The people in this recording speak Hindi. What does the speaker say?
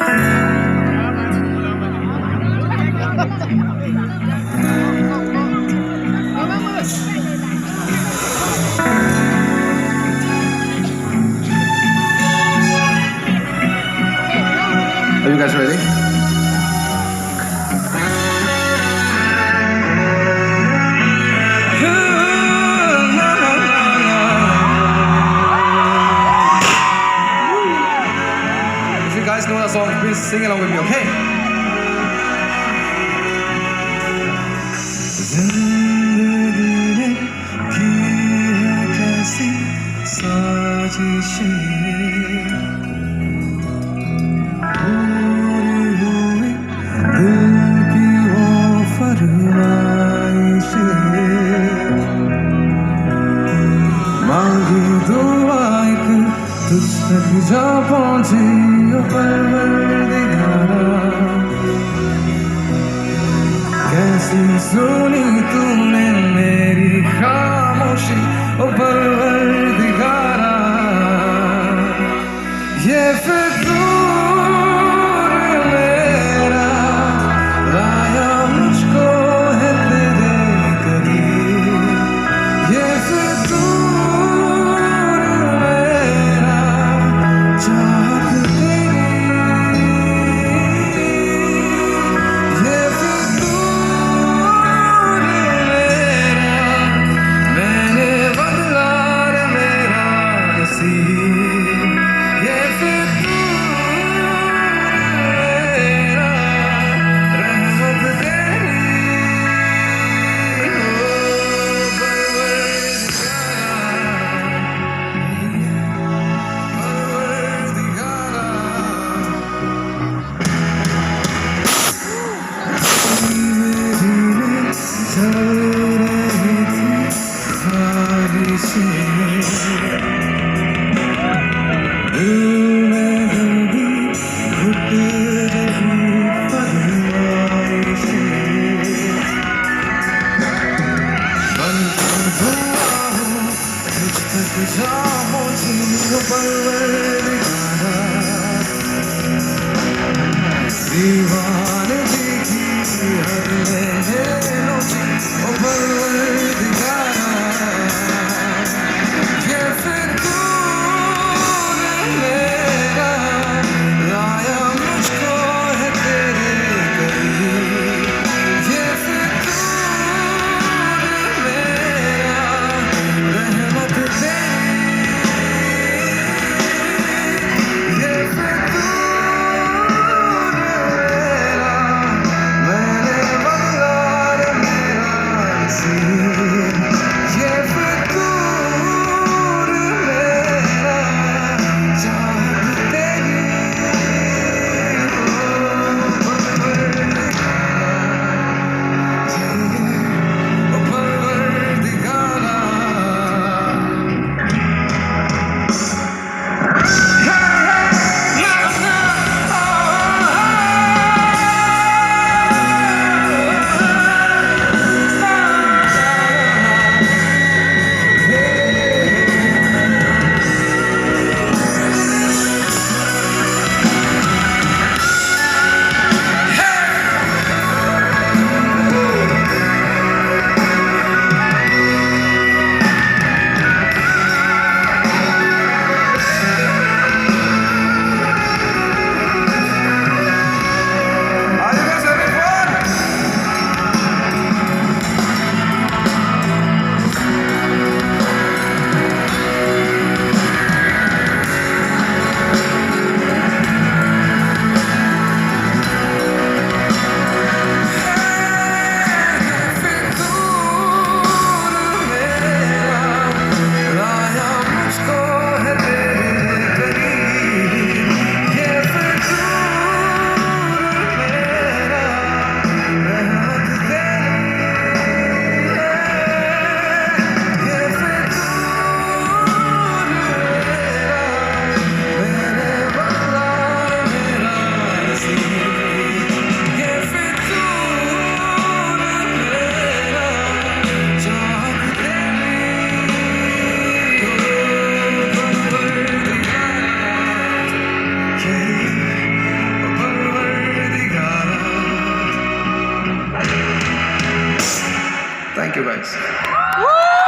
Are you guys ready? If you guys know that song, please sing along with me, okay? ज़िंदगी ने की है कैसी साजिशें पूरी हुई दिल की वो फरमाइशें मांगी दुआ एक तुझ तक जा पहुंची ओ परवरदिगारा कैसी सुनी तूने मेरी खामोशी ओ परवरदिगारा ये फितूर मेरा लाया मुझको है तेरे करीब ये फितूर मेरा चाहत तेरी ये फितूर मेरा मैंने बदला रे मेरा नसीब ये दीवानगी की हर लहरों की ओ परवरदिगारा ये फितूर मेरा लाया मुझको है तेरे करीब ये फितूर मेरा रहमत तेरी ये फितूर Thank you guys. Woo!